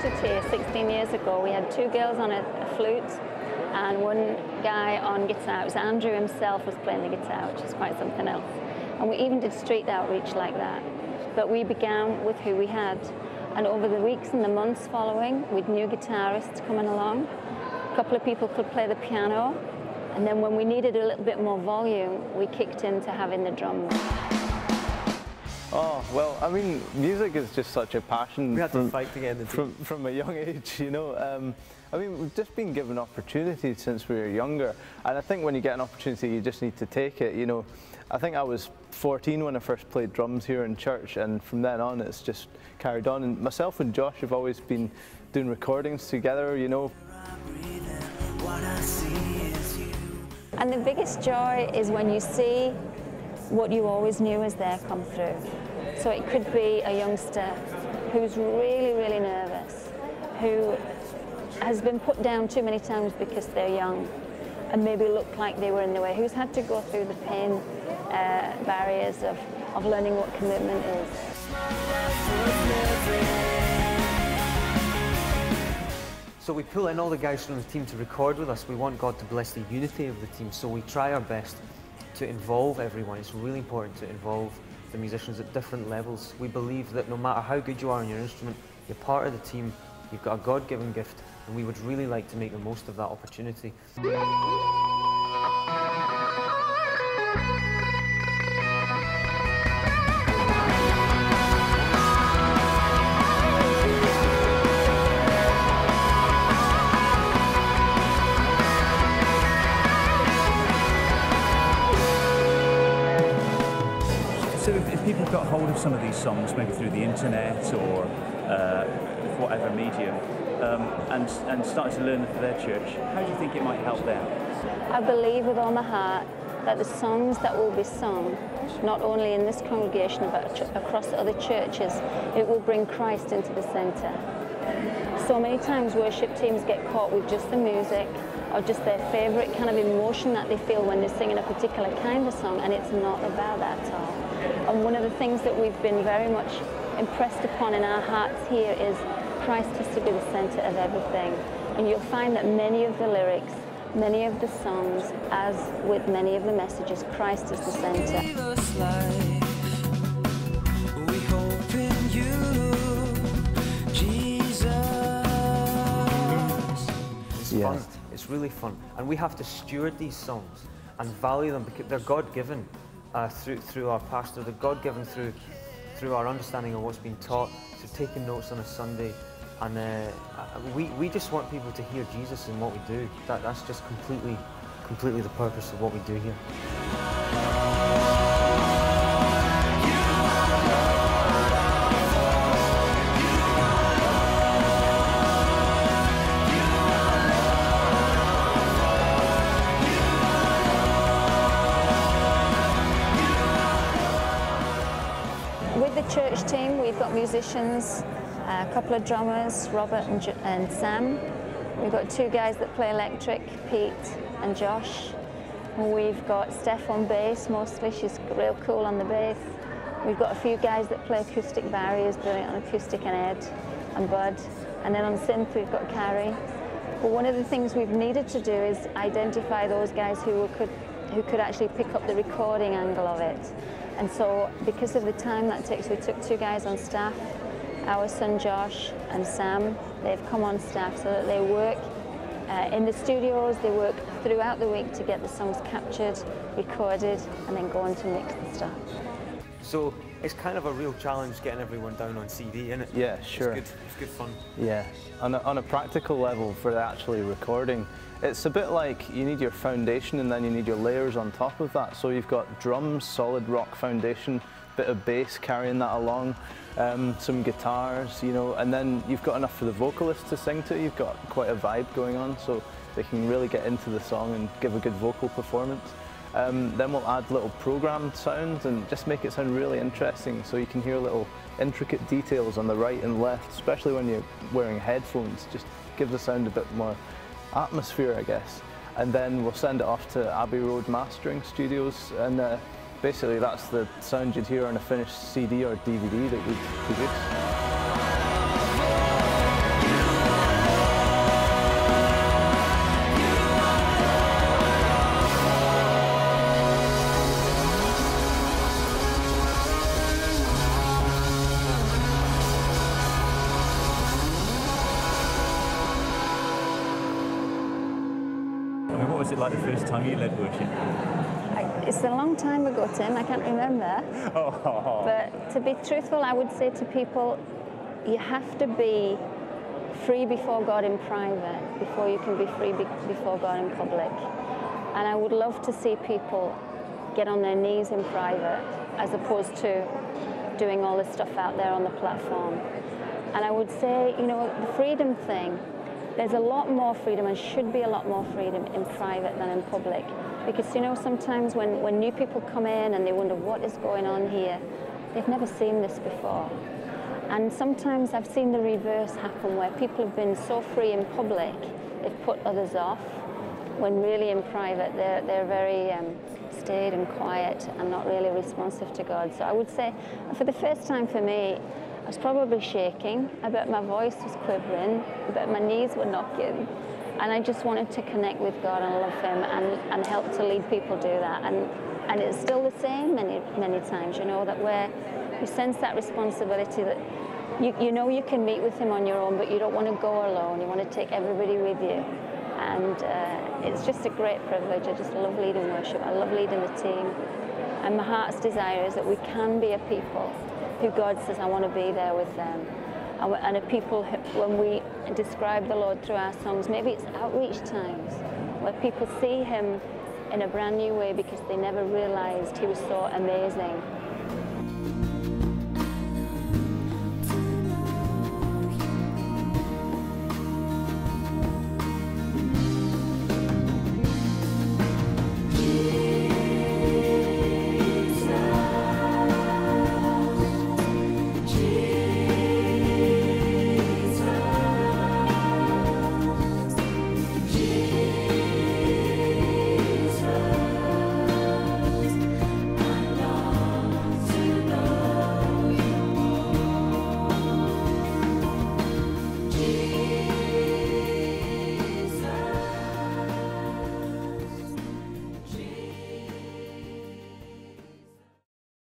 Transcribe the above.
started here 16 years ago, we had 2 girls on a flute and 1 guy on guitar. It was Andrew himself was playing the guitar, which is quite something else. And we even did street outreach like that. But we began with who we had. And over the weeks and the months following, with new guitarists coming along, a couple of people could play the piano. And then when we needed a little bit more volume, we kicked into having the drums. Oh, well, I mean, music is just such a passion. We had to fight to get in the team. From a young age, you know. I mean, we've just been given opportunities since we were younger. And I think when you get an opportunity, you just need to take it, you know. I think I was 14 when I first played drums here in church, and from then on it's just carried on. And myself and Josh have always been doing recordings together, you know. And the biggest joy is when you see what you always knew is there come through. So it could be a youngster who's really, really nervous, who has been put down too many times because they're young and maybe look like they were in the way, who's had to go through the pain barriers of learning what commitment is. So we pull in all the guys from the team to record with us. We want God to bless the unity of the team, so we try our best to involve everyone. It's really important to involve the musicians at different levels. We believe that no matter how good you are on your instrument, you're part of the team, you've got a God-given gift, and we would really like to make the most of that opportunity. So if people got hold of some of these songs, maybe through the internet or whatever medium, and started to learn them for their church, how do you think it might help them? I believe with all my heart that the songs that will be sung, not only in this congregation but across other churches, it will bring Christ into the centre. So many times worship teams get caught with just the music or just their favourite kind of emotion that they feel when they're singing a particular kind of song, and it's not about that at all. And one of the things that we've been very much impressed upon in our hearts here is Christ has to be the centre of everything. And you'll find that many of the lyrics, many of the songs, as with many of the messages, Christ is the centre. We hope in you, Jesus. It's fun. It's really fun. And we have to steward these songs and value them because they're God-given through our pastor. They're God-given through our understanding of what's been taught, through taking notes on a Sunday. And we just want people to hear Jesus in what we do. That's just completely the purpose of what we do here. With the church team, we've got musicians, a couple of drummers, Robert and Sam. We've got 2 guys that play electric, Pete and Josh. We've got Steph on bass mostly, she's real cool on the bass. We've got a few guys that play acoustic, Barry is brilliant on acoustic, and Ed and Bud. And then on synth we've got Carrie. But one of the things we've needed to do is identify those guys who could actually pick up the recording angle of it. And so because of the time that takes, we took 2 guys on staff, our son Josh and Sam. They've come on staff so that they work in the studios, they work throughout the week to get the songs captured, recorded, and then go on to mix the stuff. So it's kind of a real challenge getting everyone down on CD, isn't it? Yeah, sure. It's good fun. Yeah, on a practical level for actually recording, it's a bit like you need your foundation and then you need your layers on top of that. So you've got drums, solid rock foundation, bit of bass carrying that along, some guitars, you know, and then you've got enough for the vocalist to sing to. You've got quite a vibe going on, so they can really get into the song and give a good vocal performance. Then we'll add little programmed sounds and just make it sound really interesting, so you can hear little intricate details on the right and left, especially when you're wearing headphones. Just give the sound a bit more atmosphere, I guess. And then we'll send it off to Abbey Road Mastering Studios, and basically that's the sound you'd hear on a finished CD or DVD that we'd produce. like the first time you led worship? It's a long time ago, Tim, I can't remember. Oh. But to be truthful, I would say to people, you have to be free before God in private before you can be free before God in public. And I would love to see people get on their knees in private as opposed to doing all this stuff out there on the platform. And I would say, you know, the freedom thing, there's a lot more freedom and should be a lot more freedom in private than in public. Because, you know, sometimes when new people come in and they wonder what is going on here, they've never seen this before. And sometimes I've seen the reverse happen where people have been so free in public, they've put others off, when really in private they're very staid and quiet and not really responsive to God. So I would say for the first time for me, I was probably shaking, I bet my voice was quivering, I bet my knees were knocking, and I just wanted to connect with God and love Him and help to lead people do that. And it's still the same many times, you know, that where you sense that responsibility that you know you can meet with Him on your own, but you don't want to go alone. You want to take everybody with you. And it's just a great privilege. I just love leading worship. I love leading the team. And my heart's desire is that we can be a people who God says, I want to be there with them. And a people who, when we describe the Lord through our songs, maybe it's outreach times, where people see Him in a brand new way because they never realized He was so amazing